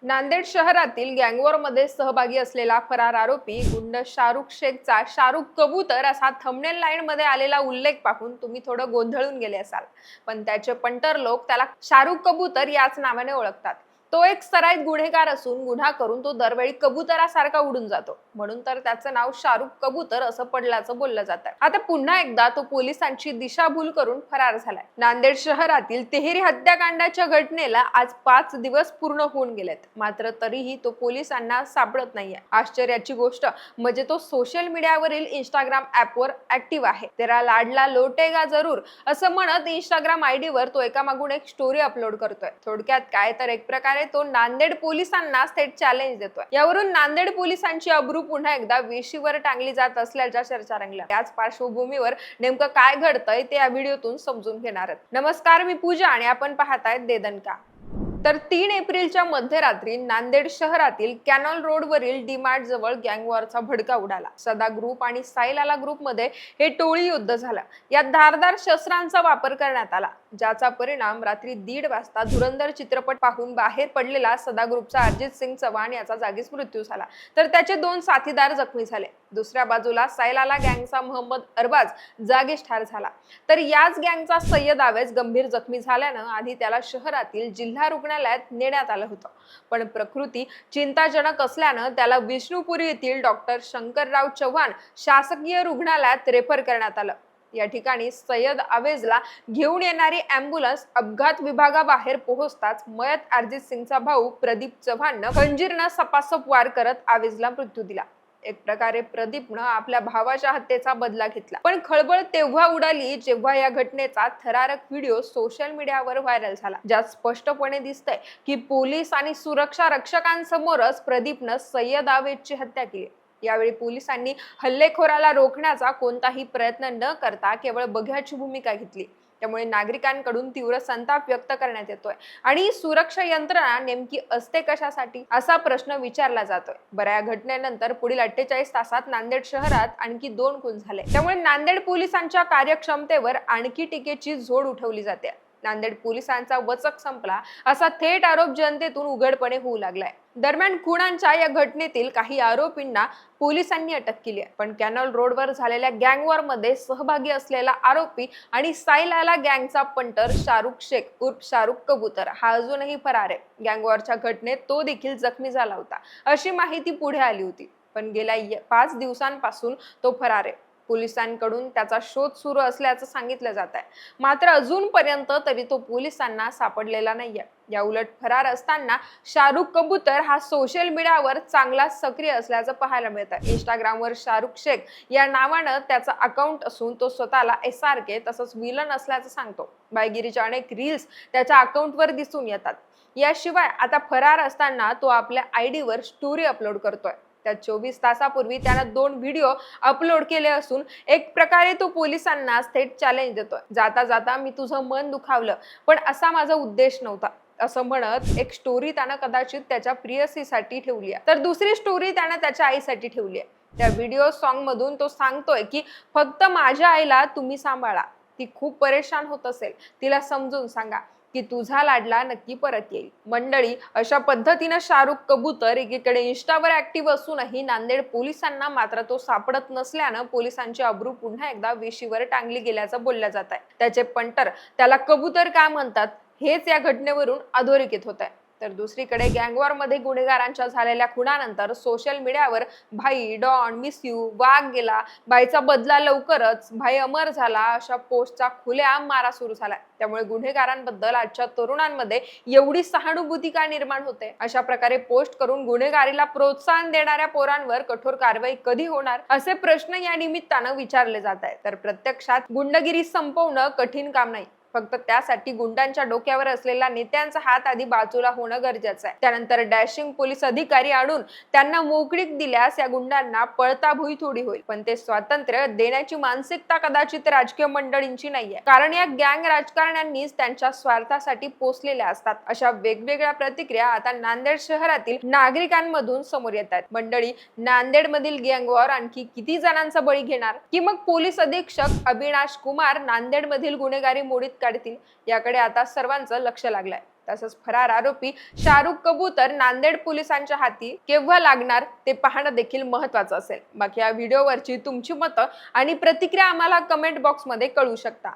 नांदेड शहरातील गँगवॉरमध्ये सहभागी असलेला फरार आरोपी गुंड शाहरुख शेखचा शाहरुख कबूतर असा थंबनेल लाईनमध्ये आलेला उल्लेख पाहून तुम्ही थोडं गोंधळून गेले असाल, पण त्याचे पंटर लोक त्याला शाहरुख कबूतर याच नावाने ओळखतात। तो एक सराईत गुन्हेगार असून गुन्हा करून तो दरवेळी कबुतरासारखा उडून जातो, म्हणून तर त्याचं नाव शाहरुख कबूतर असं पडल्याचं बोललं जातं। आता पुन्हा एकदा तो पोलिसांची दिशाभूल करून फरार झालाय। नांदेड शहरातील तिहेरी हत्याकांडाच्या घटनेला आज 5 दिवस पूर्ण होऊन गेलेत, मात्र तरीही तो पोलिसांना सापडत नाहीये। आश्चर्याची गोष्ट म्हणजे तो सोशल मीडियावरील इंस्टाग्राम ऍपवर ऍक्टिव्ह आहे। तेरा लाडला लोटेगा जरूर असं म्हणत इंस्टाग्राम आयडीवर तो एकामागून एक स्टोरी अपलोड करतोय। थोडक्यात काय तर एक प्रकारे तो नांदेड पोलिसांना थेट चॅलेंज देतोय। यावरून नांदेड पोलिसांची अब्रू पुन्हा एकदा वेशीवर टांगली जात असल्याच्या चर्चा रंगल्या। याच पार्श्वभूमीवर नेमकं काय घडतंय ते या व्हिडिओतून समजून घेणार आहोत। नमस्कार, मी पूजा आणि आपण पाहतायत देदनका। तर 3 एप्रिलच्या मध्यरात्री नांदेड शहरातील कॅनॉल रोडवरील डीमार्ट जवळ गँगवॉरचा भडका उडाला। सदा ग्रुप आणि साईलाला ग्रुपमध्ये हे टोळी युद्ध झालं। यात धारदार शस्त्रांचा वापर करण्यात आला, ज्याचा परिणाम रात्री 1:30 वाजता धुरंधर चित्रपट पाहून बाहेर पडलेला सदा ग्रुपचा अर्जित सिंग चव्हाण याचा जागीच मृत्यू झाला, तर त्याचे 2 साथीदार जखमी झाले। दुसऱ्या बाजूला साईलाला गँगचा मोहम्मद अरबाज जागीच ठार झाला, तर याच गँगचा सय्यद आवेज गंभीर जखमी झाल्यानं आधी त्याला शहरातील जिल्हा रुग्णालयात नेण्यात आलं होतं, पण प्रकृती चिंताजनक असल्यानं त्याला विष्णुपुरी येथील डॉक्टर शंकरराव चव्हाण शासकीय रुग्णालयात रेफर करण्यात आलं। या ठिकाणी सय्यद आवेजला घेऊन येणारी अँब्युलन्स अपघात विभागाबाहेर पोहोचताच मयत अर्जित सिंगचा भाऊ प्रदीप चव्हाणनं खंजीरनं सपासप वार करत आवेजला मृत्यू दिला। एक प्रकारे प्रदीपनं आपल्या भावाच्या हत्येचा बदला घेतला। पण खळबळ तेव्हा उडाली जेव्हा या घटनेचा थरारक व्हिडिओ सोशल मीडियावर व्हायरल झाला, ज्यात स्पष्टपणे दिसतंय की पोलीस आणि सुरक्षा रक्षकांसमोरच प्रदीपनं सय्यद आवेजची हत्या केली। यावेळी पोलिसांनी हल्लेखोराला रोखण्याचा कोणताही प्रयत्न न करता केवळ बघ्याची भूमिका घेतली। त्यामुळे नागरिकांकडून तीव्र संताप व्यक्त करण्यात येतोय आणि सुरक्षा यंत्रणा नेमकी असते कशासाठी असा प्रश्न विचारला जातोय। बऱ्या या घटनेनंतर पुढील 48 तासात नांदेड शहरात आणखी 2 खून झाले, त्यामुळे नांदेड पोलिसांच्या कार्यक्षमतेवर आणखी टीकेची झोड उठवली जाते। नांदेड पोलिसांचा वचक संपला असा थेट आरोप जनतेतून उघडपणे होऊ लागलाय। दरम्यान खुनांच्या या घटनेतील काही आरोपींना पोलिसांनी अटक केली आहे, पण कॅनॉल रोडवर झालेल्या गँगवॉर मध्ये सहभागी असलेला आरोपी आणि साईलाला गँगचा पंटर शाहरुख शेख उर्फ शाहरुख कबूतर हा अजूनही फरार आहे। गँगवॉरच्या घटनेत तो देखील जखमी झाला होता अशी माहिती पुढे आली होती, पण गेल्या 5 दिवसांपासून तो फरार आहे। पोलिसांकडून त्याचा शोध सुरू असल्याचं सांगितलं जात आहे, मात्र अजूनपर्यंत तरी तो पोलिसांना सापडलेला नाहीये। या उलट फरार असताना शाहरुख कबूतर हा सोशल मीडियावर चांगला सक्रिय असल्याचं पाहायला मिळतं। इंस्टाग्रामवर शाहरुख शेख या नावानं त्याचा अकाउंट असून तो स्वतःला SRK तसंच विलन असल्याचं सांगतो। बायगिरीच्या अनेक रील्स त्याच्या अकाउंटवर दिसून येतात। याशिवाय आता फरार असताना तो आपल्या आयडीवर स्टोरी अपलोड करतोय। त्या 24 तासापूर्वी त्यानं 2 व्हिडिओ अपलोड केले असून एक प्रकारे तो पोलिसांना थेट चॅलेंज देतोय। जाता जाता मी तुझं मन दुखावलं, पण असा माझा उद्देश नव्हता असं म्हणत एक स्टोरी त्यानं कदाचित त्याच्या प्रियसीसाठी ठेवली आहे, तर दुसरी स्टोरी त्यानं त्याच्या आईसाठी ठेवली आहे। त्या व्हिडिओ सॉन्ग मधून तो सांगतोय की फक्त माझ्या आईला तुम्ही सांभाळा, ती खूप परेशान होत असेल, तिला समजून सांगा की तुझा लाडला नक्की परत येईल। मंडळी, अशा पद्धतीनं शाहरुख कबूतर एकीकडे इंस्टावर ऍक्टिव्ह असूनही नांदेड पोलिसांना मात्र तो सापडत नसल्यानं पोलिसांची अब्रू पुन्हा एकदा वेशीवर टांगली गेल्याचं बोललं जात आहे। त्याचे पंटर त्याला कबूतर का म्हणतात हेच या घटनेवरून अधोरेखित होत आहे। तर दुसरीकडे गँगवॉर मध्ये गुन्हेगारांच्या झालेल्या खुनानंतर सोशल मीडियावर भाई डॉन मिस यू, वाघ गेला, भाईचा बदला लवकरच, भाई अमर झाला अशा पोस्टचा खुलेआम मारा सुरू झालाय। त्यामुळे गुन्हेगारांबद्दल आजच्या तरुणांमध्ये एवढी सहानुभूती का निर्माण होते? अशा प्रकारे पोस्ट करून गुन्हेगारीला प्रोत्साहन देणाऱ्या पोरांवर कठोर कारवाई कधी होणार असे प्रश्न या निमित्तानं विचारले जात आहेत। तर प्रत्यक्षात गुंडगिरी संपवणं कठीण काम नाही, फक्त त्यासाठी गुंडांच्या डोक्यावर असलेला नेत्यांचा हात आधी बाजूला होणं गरजेचं आहे। त्यानंतर डॅशिंग पोलीस अधिकारी आणून त्यांना मोकळीक दिल्यास या गुंडांना पळता भुई थोडी होईल, पण ते स्वातंत्र्य देण्याची मानसिकता कदाचित राजकीय मंडळींची नाहीये, कारण या गँग राजकारण्यांनीच त्यांच्या स्वार्थासाठी पोसलेल्या असतात। अशा वेगवेगळ्या प्रतिक्रिया आता नांदेड शहरातील नागरिकांमधून समोर येत आहेत। मंडळी, नांदेड मधील गँगवॉर आणखी किती जणांचा बळी घेणार, की मग पोलीस अधीक्षक अविनाश कुमार नांदेड मधील गुन्हेगारी मोडीत काढतील, याकडे आता सर्वांचं लक्ष लागलंय। तसंच फरार आरोपी शाहरुख कबूतर नांदेड पोलिसांच्या हाती केव्हा लागणार ते पाहणं देखील महत्त्वाचं असेल. बाकी या व्हिडिओवरची तुमची मतं आणि प्रतिक्रिया आम्हाला कमेंट बॉक्समध्ये कळवू शकता.